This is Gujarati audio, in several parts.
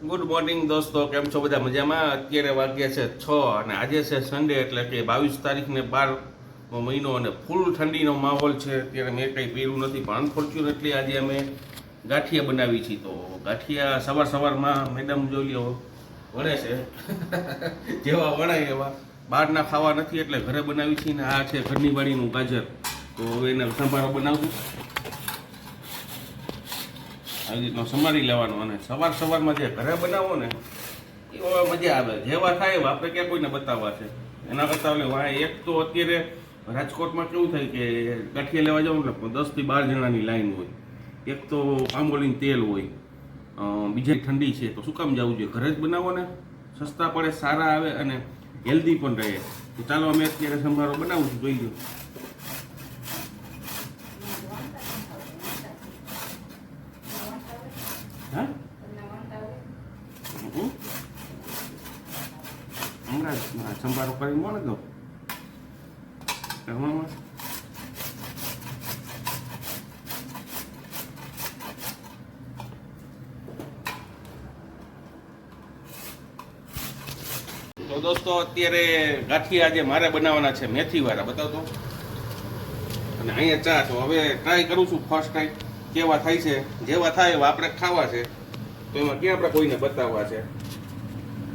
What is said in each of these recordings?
ગુડ મોર્નિંગ દોસ્તો, કેમ છો બધા મજામાં? અત્યારે વાગ્યા છે 6 અને આજે છે સન્ડે, એટલે કે 22 તારીખને 12મો મહિનો અને ફૂલ ઠંડીનો માહોલ છે. અત્યારે મેં કંઈ પીવું નથી, પણ અનફોર્ચ્યુનેટલી આજે અમે ગાંઠિયા બનાવી છીએ. તો ગાંઠિયા સવારમાં મેડમ જોઈ લો વણે છે જેવા વણાય એવા. બહારના ખાવા નથી એટલે ઘરે બનાવી છીએ. ને આ છે ઘરની વાડીનું ગાજર, તો હવે એને સંભારો બનાવશું. આવી રીતનો સંભાળી લેવાનો અને સવારમાં જે ઘરે બનાવો ને એ મજા આવે. જેવા થાય એવા આપણે ક્યાં કોઈને બતાવવા છે. એના કરતાં એક તો અત્યારે રાજકોટમાં કેવું થાય કે ગાંઠિયા લેવા જાવ ને 10 થી 12 જણાની લાઈન હોય. એક તો પામોલીન તેલ હોય, બીજી ઠંડી છે, તો શું કામ જવું જોઈએ? ઘરે જ બનાવો ને, સસ્તા પડે, સારા આવે અને હેલ્ધી પણ રહે. તો ચાલો અમે અત્યારે સંભારો બનાવું છું, જોઈ લો. હા, હમણાં સંભારો કરી મળે તો કરવામાં તો દોસ્તો અત્યારે ગાંઠિયા આજે મારે બનાવવાના છે મેથીવાળા. બતાવતો. અને અહીંયા ચા. તો હવે ટ્રાય કરું છું ફર્સ્ટ ટાઈમ કેવા થાય છે. જેવા થાય એવા આપણે ખાવા છે, તો એમાં ક્યાં આપણે કોઈને બતાવવા છે.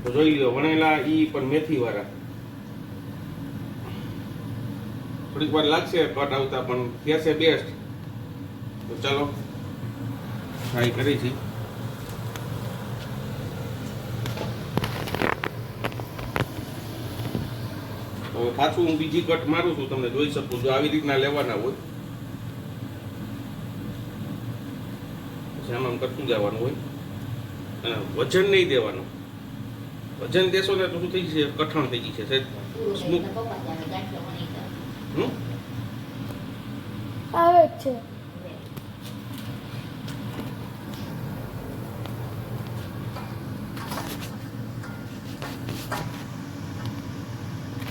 તો જોઈ લો, વણેલા ઈ પણ મેથીવાળા. થોડીક વાર લાગશે કટ આવતા, પણ થશે બેસ્ટ. તો ચાલો ટ્રાય કરી છીએ. તો પાછું હું બીજી કટ મારું છું, તમને જોઈ શકું. જો આવી રીતના લેવાના હોય, આમ કરતું જવાનું હોય અને વજન નહીં દેવાનું. વજન દેશો ને તો શું થઈ જશે? કઠણ થઈ જશે. આવે છે.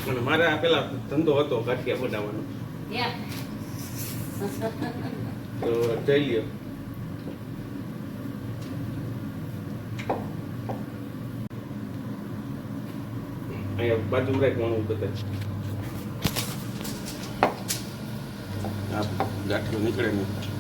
અને મારે આ પેલા ધંધો હતો ગાંઠિયા બનાવવાનો, તો જઈ લ્યો. અહીંયા બાજુ રાખવાનું બધા. આ ગાંઠિયો નીકળે નહીં.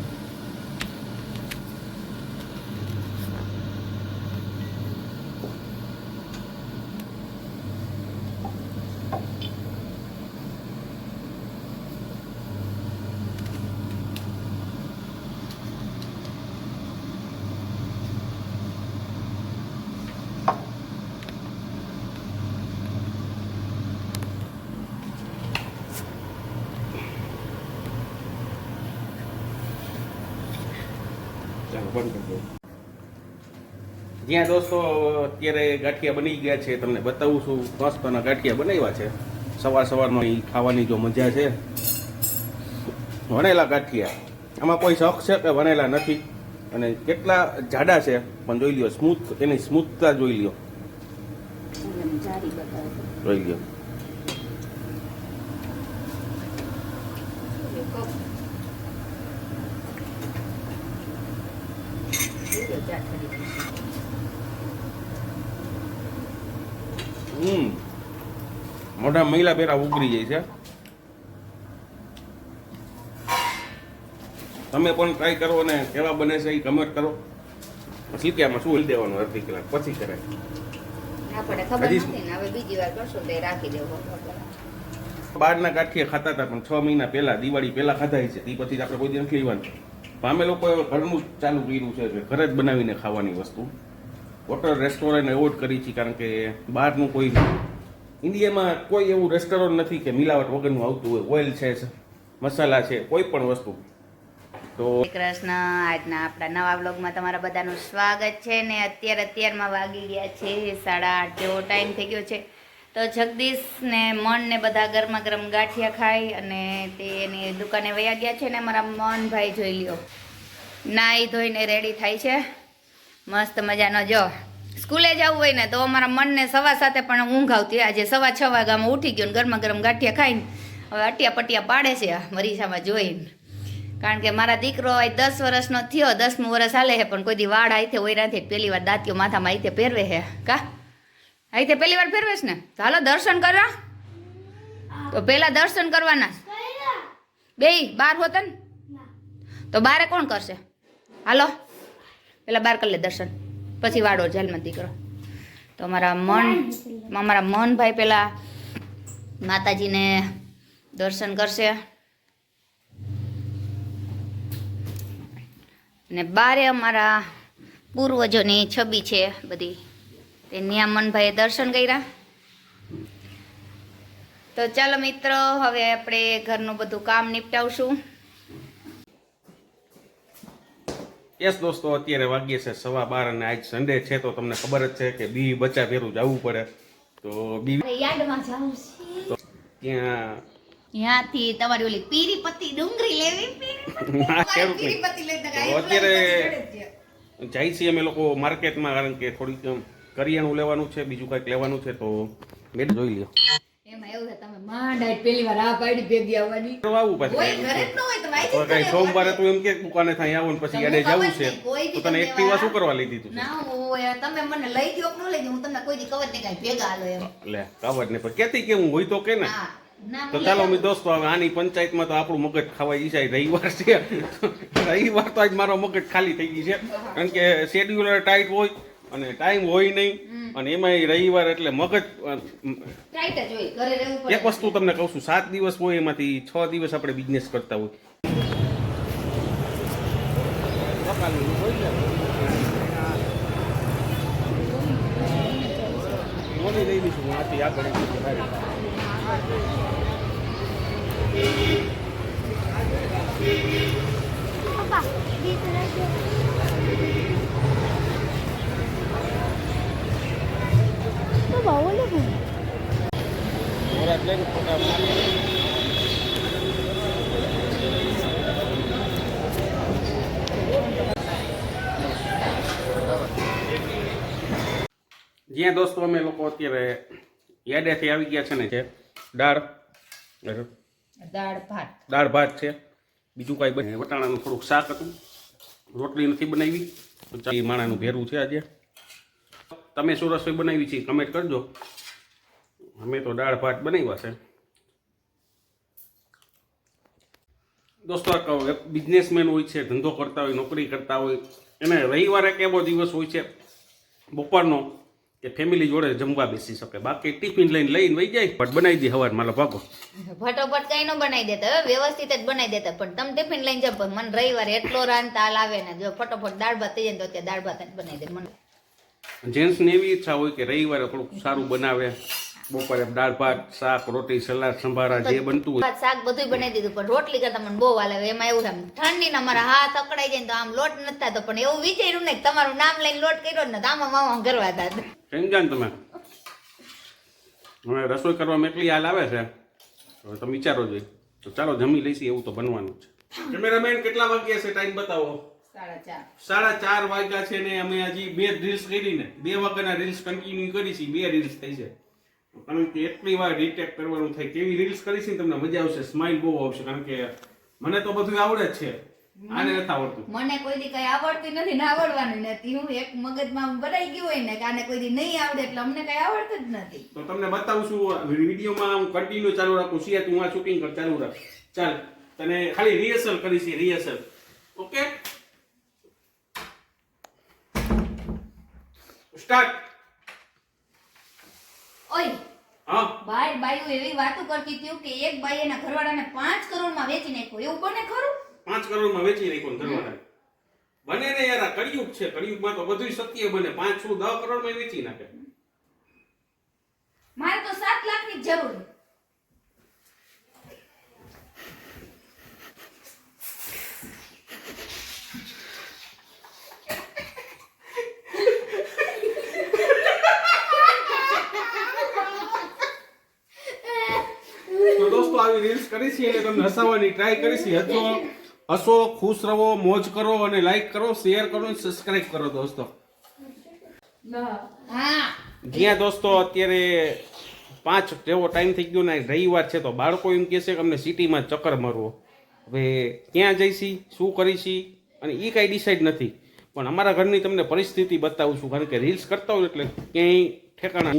જ્યાં દોસ્તો અત્યારે ગાંઠિયા બની ગયા છે, તમને બતાવું છું. મસ્તના ગાંઠિયા બનાવ્યા છે. સવારમાં ખાવાની જો મજા છે. વણેલા ગાંઠિયા, આમાં કોઈ શક છે કે વણેલા નથી. અને કેટલા જાડા છે પણ જોઈ લ્યો. સ્મૂથ, એની સ્મૂથતા જોઈ લ્યો. જોઈ લ્યો. મોઢા મહિલા પેરા ઉગરી જાય છે. તમે પણ ટ્રાય કરો અને કેવા બને છે એ કમેન્ટ કરો. સિક્કામાં શું હલી દેવાનું અડધી કલાક પછી કરે. આપણે ખબર નથી ને, હવે બીજી વાર કરશો તો રાખી દેવો. બહારના ગાંઠિયા ખાતા હતા, પણ 6 મહિના પહેલા, દિવાળી પહેલા ખાધા છે. તે પછી આપણે કોઈ દી નથી લેવાનું. અમે લોકો ઘરનું ચાલુ કર્યું છે, ઘરે જ બનાવીને ખાવાની વસ્તુ. હોટલ રેસ્ટોરન્ટ એવોર્ડ કરી છે, કારણ કે બહારનું કોઈ, ઇન્ડિયામાં કોઈ એવું રેસ્ટોરન્ટ નથી કે મિલાવટ વગરનું આવતું હોય. ઓઇલ છે, મસાલા છે, કોઈ પણ વસ્તુ. તો કૃષ્ણ, આજના આપણા નવા બ્લોગમાં તમારા બધાનું સ્વાગત છે. ને અત્યારમાં વાગી ગયા છે 8:30 જેવો ટાઈમ થઈ ગયો છે. તો જગદીશ ને મન ને બધા ગરમા ગરમ ગાંઠિયા ખાઈ અને તે એની દુકાને વયા ગયા છે. ને અમારા મનભાઈ જોઈ લ્યો, નાઈ ધોઈને રેડી થાય છે મસ્ત મજાનો. જો સ્કૂલે જવું હોય ને તો અમારા મનને 7:15 પણ ઊંઘ આવતી. આજે 6:15 વાગ્યામાં ઉઠી ગયો ને ગરમા ગરમ ગાંઠિયા ખાઈને હવે અટિયા પટિયા પાડે છે મરીસામાં જોઈને. કારણ કે મારા દીકરો આજ 10 વર્ષનો થયો, 10મું વર્ષ હાલે છે, પણ કોઈ દી વાળ આઈથે ઓયરાથી પહેલી વાર દાંતિયો માથામાં આઈથે પહેરવે છે. કા આઈથે પહેલી વાર પહેરવેશ ને? તો હાલો દર્શન કરવા. તો પહેલા દર્શન કરવાના બેય બાર હોત ને, તો બારે કોણ કરશે? હાલો પેલા બાર કરી લે દર્શન, પછી વાળો જેલમાં દીકરો. તો અમારા મોહનભાઈ પેલા માતાજીને દર્શન કરશે, ને બારે અમારા પૂર્વજોની છબી છે બધી, તે નિયામનભાઈએ દર્શન કર્યા. તો ચાલો મિત્રો, હવે આપણે ઘરનું બધું કામ નિપટાવશું. યસ દોસ્તો, અત્યારે વાગ્યે છે 12:15 અને આજ સન્ડે છે, તો તમને ખબર જ છે કે બી બચ્ચા ભેરું જવું પડે. તો બી યાર્ડમાં જાવું છે, ત્યાંથી તમારી ઓલી પીરી પત્તી ડુંગળી લેવી. પીરી પત્તી લઈને અત્યારે જાય છીએ અમે લોકો માર્કેટમાં, કારણ કે થોડીક કરિયાણું લેવાનું છે, બીજું કંઈક લેવાનું છે. તો મેં જોઈ લ્યો એમાં એવું છે, તમે માંડ પહેલી વાર આ પાડી ભેગી આવવાની આવું પાછું કોઈ ઘરે જ ન હોય તો વાંચી તો કઈ સોમવારે તું એમ કે દુકાને થાય આવો ને પછી યાડે જવું છે, તો તને એક્ટિવા શું કરવા લઈ દીધું? ના હોય તમે મને લઈ ગયો કે ન લઈ ગયો, હું તમને કોઈ દી કવર ને કાંઈ ભેગા હાલો એમ. લે કવર ને પણ કેતી કેવું હોય તો કે ને. હા ના તો ચાલો અમે દોસ્તો, હવે આની પંચાયતમાં તો આપણું મગજ ખાવા ઈચ્છાય. રવિવાર છે, રવિવાર તો આજ મારો મગજ ખાલી થઈ ગઈ છે, કારણ કે શેડ્યુલર ટાઈટ હોય અને ટાઈમ હોય નહીં, અને એમાં રવિવાર એટલે મગજ ટાઈટ જ હોય, ઘરે રહેવું પડે. એક વસ્તુ તમને કહું છું, 7 દિવસ હોય એમાંથી 6 દિવસ આપણે બિઝનેસ કરતા હોય. લઈ લઈશું આથી આગળ. પપ્પા બીક લાગે. પપ્પા ઓલે બોલ. જ્યાં દોસ્તો અમે લોકો અત્યારે યાડેથી આવી ગયા છે ને, છે દાળ ભાત છે, બીજું કાંઈ બને. વટાણાનું થોડુંક શાક હતું, રોટલી નથી બનાવી. માણાનું ભેરું છે આજે. તમે શું રસોઈ બનાવી છે કમેન્ટ કરજો. અમે તો દાળ ભાત બનાવ્યા છે દોસ્તો. બિઝનેસમેન હોય છે, ધંધો કરતા હોય, નોકરી કરતા હોય, એને રવિવારે એક એવો દિવસ હોય છે બપોરનો કે ફેમિલી જોડે જમવા બેસી શકે. બાકી ટિફિન લઈને વહી જાય, પણ બનાવી દે હવાર માલો ભાગો. ફટોફટ કઈ ન બનાવી દેતા, વ્યવસ્થિત જ બનાવી દેતા, પણ તમે ટિફિન લઈને જાવ. મને રવિવારે એટલો રાંધતા આવે ને, જો ફટોફટ દાળ ભાત થઈ જાય તો અત્યારે દાળ ભાત જ બનાવી દે. મને જેન્ટ્સને એવી ઈચ્છા હોય કે રવિવારે થોડુંક સારું બનાવે, બપોરે દાળ ભાત, શાક, રોટી, સલાડ, સંભારા જે બનતું હોય. શાક બધું બનાવી દીધું, પણ રોટલી કરતા મને બહુ હાલે. એમાં એવું થાય ઠંડીના મારા હાથ અકડાઈ જાય તો આમ લોટ નથી થતો, પણ એવું વિચાર્યું ને તમારું નામ લઈને લોટ કર્યો ને આમાં મામા કરવા હતા. સમજ્યા ને તમે? હવે રસોઈ કરવામાં એટલી હાલ આવે છે, હવે તમે વિચારો જોઈએ. તો ચાલો જમી લઈશી, એવું તો બનવાનું છે. કેમેરામેન કેટલા વાગ્યા છે ટાઈમ બતાવો? 4:30 વાગ્યા છે ને અમે હજી 2 રીલ્સ કરી ને 2 વાગ્યાના રીલ્સ કન્ટિન્યુ કરી છે. 2 રીલ્સ થઈ છે, કારણ કે એટલી વાર રિટેક કરવાનું થાય. કેવી રીલ્સ કરી છે તમને મજા આવશે, સ્માઈલ બહુ આવશે, કારણ કે મને તો બધું આવડે જ છે, આને નથી આવડતું. મને કોઈ દી કઈ આવડતું નથી ને આવડવાનું નથી. હું એક મગજમાં બનાઈ ગયું હોય ને કે આને કોઈ દી નહીં આવડે એટલે અમને કઈ આવડતું જ નથી. તો તમને બતાવું છું વિડીયોમાં, હું કન્ટિન્યુ ચાલુ રાખું છું. તું આ શૂટિંગ કર, ચાલુ રાખ. ચાલ તને ખાલી રિહર્સલ કરી છે, રિહર્સલ. Okay start. ઓય હા, બાઈ બાઈઓ એવી વાતો કરતી હતી કે એક બાઈ એના ઘરવાળાને 5 કરોડમાં વેચી નાખ્યો. એવું બને ખરું? 5 કરોડમાં વેચી નાખ્યો ઘરવાળાને. બને ને યાર, આ કળિયુગ છે. કળિયુગમાં તો બધું સત્ય બને. 5 શું 10 કરોડમાં વેચી નાખે. મારે તો 7 લાખની જ જરૂર છે. તો દોસ્તો આવી રીલ્સ કરી છે એટલે તમને હસાવવાની ટ્રાય કરી છે. હસો, ખુશ રહો, મોજ કરો, અને લાઈક કરો, શેર કરો, અને સબસ્ક્રાઇબ કરો દોસ્તો. હા જ્યાં દોસ્તો અત્યારે 5 જેવો ટાઈમ થઈ ગયો ને રવિવાર છે, તો બાળકો એમ કહે છે કે અમને સિટીમાં ચક્કર મારવો. હવે ક્યાં જઈશી, શું કરીશી અને એ કાંઈ ડિસાઈડ નથી. પણ અમારા ઘરની તમને પરિસ્થિતિ બતાવું છું, કારણ કે રીલ્સ કરતા હોય એટલે ક્યાંય ઠેકાણા.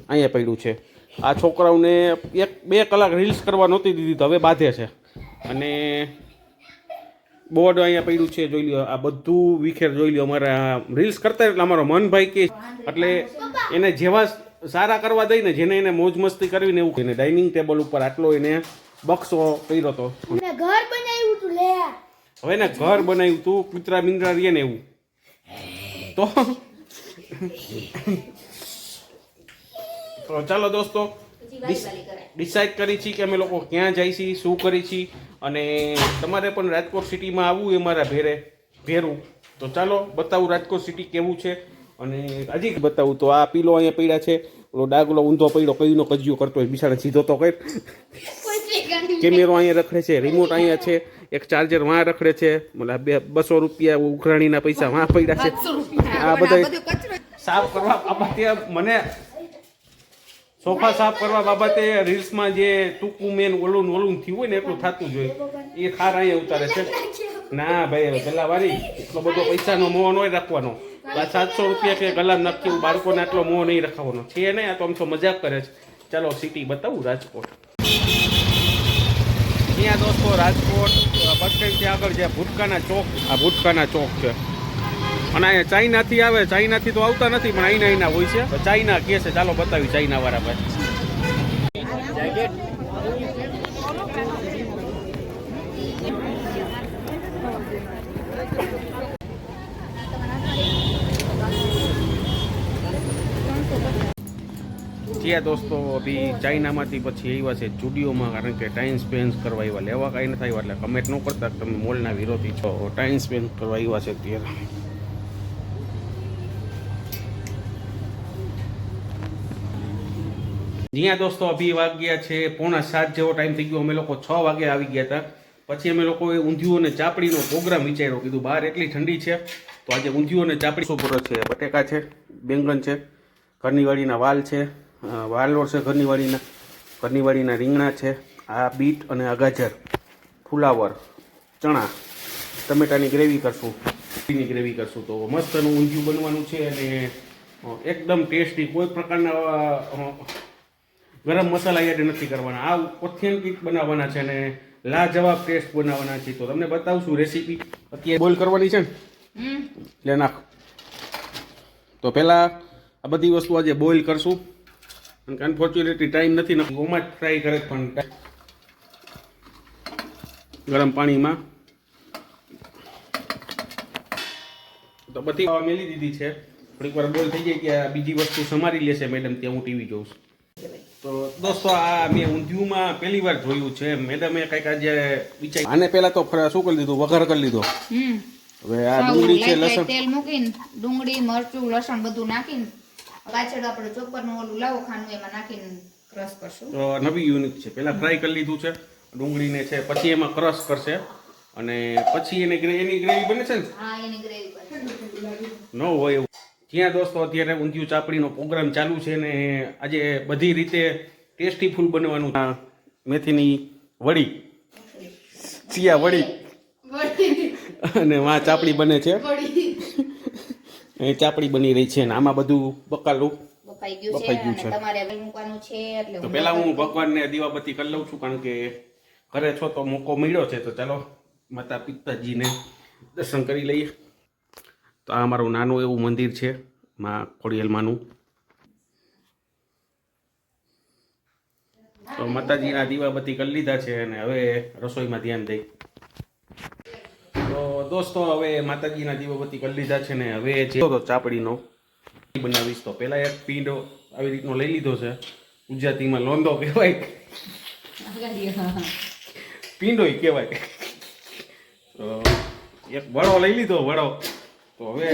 અહીંયા પડ્યું છે. આ છોકરાઓને 1-2 કલાક રીલ્સ કરવા નહોતી દીધી તો હવે બાંધે છે. અને બોર્ડ અહીંયા પડ્યું છે, જોઈ લ્યો. આ બધું વિખેર જોઈ લ્યો. અમારા રીલ્સ કરતા એટલે અમારો મનભાઈ કે એટલે એને જેવા સારા કરવા દઈને, જેને એને મોજ મસ્તી કરવીને એવું એને ડાઇનિંગ ટેબલ ઉપર આટલો એને બક્સો કર્યો હતો. મેં ઘર બનાવ્યું તું લે. હવે ને ઘર બનાવ્યું તું, કૂતરા મીંડરા રહીએ ને એવું. તો ચાલો દોસ્તો, ડિસાઈડ કરી છીએ કે અમે લોકો ક્યાં જઈશી, શું કરી છીએ. અને તમારે પણ રાજકોટ સિટીમાં આવવું એ મારા ભેરું. તો ચાલો બતાવું રાજકોટ સિટી કેવું છે. અને હજી બતાવું તો આ પીલો અહીંયા પડ્યા છે, ઓલો ડાગલો ઊંધો પડ્યો કઈનો કજિયો કરતો હોય, બિચારા સીધો તો કઈ. કેમેરો અહીંયા રખડે છે, રિમોટ અહીંયા છે, એક ચાર્જર વાં રખડે છે, મતલબ 200 રૂપિયા ઉઘરાણીના પૈસા વાં પડ્યા છે. આ બધા સાફ કરવા બાબતે મને સોફા સાફ કરવા બાબતે રીલ્સમાં જે ટૂંકું મેન ઓલું થયું હોય ને એટલું થતું જ હોય. એ ખાર અહીંયા ઉતારે છે. ના ભાઈ, હવે પેલા વારી એટલો બધો પૈસાનો મોહ ન રાખવાનો. 700 રૂપિયા કે ગલામ નાખ્યું, બાળકોને આટલો મોહ નહીં રખાવાનો છે નહીં. આ તો આમ તો મજાક કરે છે. ચાલો સિટી બતાવું રાજકોટ. અહીંયા દોસ્તો રાજકોટ બસ સ્ટેન્ડથી આગળ જે ભૂટકાના ચોક, આ ભૂટકાના ચોક છે. અને અહીંયા ચાઇનાથી આવે, ચાઇનાથી તો આવતા નથી પણ અહીંના હોય છે. ચાઇના કહે છે, ચાલો બતાવી ચાઇના વાળા ભાઈ. જ્યાં દોસ્તો અભી ચાઇનામાંથી પછી આવ્યા છે સ્ટુડિયોમાં, કારણ કે ટાઈમ સ્પેન્ડ કરવા આવ્યા. લેવા કાંઈ નથી આવ્યા એટલે કમેન્ટ ન કરતા તમે મોલના વિરોધી છો. ટાઈમ સ્પેન્ડ કરવા આવ્યા છે ત્યારે. જ્યાં દોસ્તો અભી વાગ્યા છે 6:45 જેવો ટાઈમ થઈ ગયો. અમે લોકો 6 વાગે આવી ગયા હતા. પછી અમે લોકોએ ઊંધિયું અને ચાપડીનો પ્રોગ્રામ વિચાર્યો. કીધું બહાર એટલી ઠંડી છે તો આજે ઊંધિયું અને ચાપડી સુપર છે. બટેકા છે, બેંગન છે, ઘરની વાડીના વાલ છે, વાલોર છે ઘરની વાડીના રીંગણા છે, આ બીટ અને આ ગાજર, ફુલાવર, ચણા, ટમેટાની ગ્રેવી કરશું, ગ્રેવી કરશું. તો મસ્તનું ઊંધિયું બનવાનું છે અને એકદમ ટેસ્ટી. કોઈ પ્રકારના ગરમ મસાલા એડ નથી કરવાના. આ ઓથેન્ટિક બનાવવાના છે અને લાજવાબ ટેસ્ટ બનાવવાના છે. તો તમને બતાવશું રેસીપી. અત્યારે બોઇલ કરવાની છે ને, એટલે નાખ. તો પહેલાં આ બધી વસ્તુ આજે બોઇલ કરશું. અને અનફોર્ચ્યુનેટલી ટાઈમ નથી, ઓમાં જ ફ્રાય કરે પણ ગરમ પાણીમાં. તો બધી મેલી દીધી છે. થોડીક વાર બોઇલ થઈ જાય કે બીજી વસ્તુ સમારી લેશે મેડમ, ત્યાં હું ટીવી જોઉં છું. તો દોસ્તો આ મેં ઊંધિયુંમાં પહેલી વાર જોયું છે. મેડમે કંઈક આજે વિચાર, આને પહેલા તો શું કરી દીધું, વઘાર કરી લીધો. હવે આ ડુંગળી છે, લસણ, તેલ મૂકીને ડુંગળી, મરચું, લસણ બધું નાખીને પાછળ આપણે ચોપરનું ઓલું લાવો ખાનું એમાં નાખીને ક્રશ કરશું. તો નવી યુનિક છે. પહેલા ફ્રાય કરી લીધું છે ડુંગળીને છે, પછી એમાં ક્રશ કરશે અને પછી એની ગ્રેવી બને છે ને. હા, એની ગ્રેવી ન હોય એવું. જ્યાં દોસ્તો અત્યારે ઊંધિયું ચાપડીનો પ્રોગ્રામ ચાલુ છે ને આજે બધી રીતે ટેસ્ટી ફૂલ બનવાનું. મેથીની વડી, સિયા વડી અને માં ચાપડી બને છે. એ ચાપડી બની રહી છે ને આમાં બધું બકાલું બફાઈ ગયું છે. તમારે હવે મૂકવાનું છે એટલે તો પહેલા હું ભગવાનને દીવાબત્તી કરી લઉં છું, કારણ કે ઘરે છો તો મોકો મળ્યો છે. તો ચાલો માતા પિતાજીને દર્શન કરી લઈએ. તો આ અમારું નાનું એવું મંદિર છે, માં ખોડિયાલમાંનું. તો માતાજીના દીવાબત્તી કરી લીધા છે અને હવે રસોઈમાં ધ્યાન દઈ. તો દોસ્તો હવે માતાજીના દીવાબત્તી કરી લીધા છે ને હવે જે તો ચાપડીનો બનાવીશ. તો પહેલાં એક પીંડો આવી રીતનો લઈ લીધો છે. ગુજરાતીમાં લોંદો કહેવાય, પીંડોય કહેવાય. તો એક વડો લઈ લીધો, વડો. તો હવે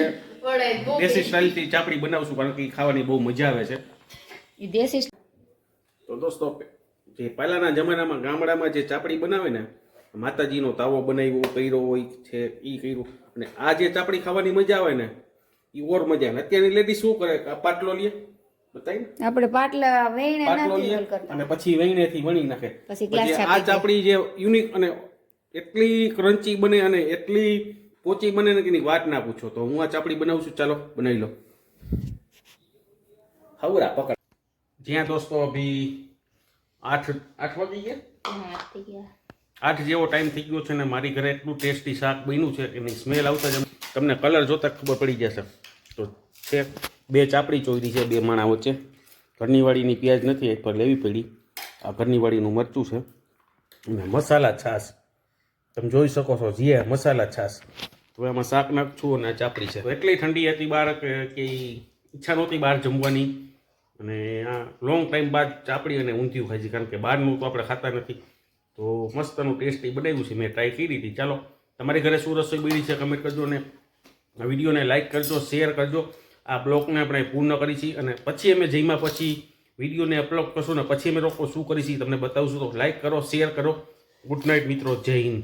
દેશી સ્ટાઇલથી ચાપડી બનાવશું, કારણ કે ખાવાની બહુ મજા આવે છે. તો દોસ્તો જે પહેલાના જમાનામાં ગામડામાં જે ચાપડી બનાવે ને, માતાજીનો તાવો બનાવ્યો કર્યો હોય છે એ કર્યું, અને આ જે ચાપડી ખાવાની મજા આવે ને એ ઓર મજા આવે. અત્યારની લેડી શું કરે, પાટલો લે, બતાવી આપણે પાટલા વેણે પાટલો લે અને પછી વેણેથી વણી નાખે. પછી આ ચાપડી જે યુનિક અને એટલી ક્રન્ચી બને અને એટલી પોચી બને ને કે એની વાત ના પૂછો. તો હું આ ચાપડી બનાવું છું, ચાલો બનાવી લો. હવરા પકડ. જ્યાં દોસ્તો અભી 8 વાગી ગયા, 8 જેવો ટાઈમ થઈ ગયો છે ને મારી ઘરે એટલું ટેસ્ટી શાક બન્યું છે એની સ્મેલ આવતા જ તમને કલર જોતા ખબર પડી જશે. તો છે 2 ચાપડી ચોયરી છે 2 માણા વચ્ચે. ઘરની વાળીની પ્યાજ નથી એક પર લેવી પડી. આ ઘરની વાળીનું મરચું છે અને મસાલા છાશ તમે જોઈ શકો છો. જીયા મસાલા છાશ. તો એમાં શાક નાખશું અને આ ચાપડી છે. તો એટલી ઠંડી હતી બહાર કે ઈચ્છા નહોતી બહાર જમવાની અને આ લોંગ ટાઈમ બાદ ચાપડી અને ઊંધિયું ખાઈ છે, કારણ કે બહારનું તો આપણે ખાતા નથી. તો મસ્તનું ટેસ્ટી બનાવ્યું છે, મેં ટ્રાય કરી હતી. ચાલો તમારી ઘરે શું રસોઈ બની છે કમેન્ટ કરજો ને આ વિડીયોને લાઇક કરજો, શેર કરજો. આ બ્લોગને આપણે પૂર્ણ કરી છીએ અને પછી અમે જઈમાં પછી વિડીયોને અપલોડ કરશું ને પછી અમે લોકો શું કરીશું તમને બતાવશું. તો લાઇક કરો, શેર કરો. ગુડ નાઇટ મિત્રો, જય હિન્દ.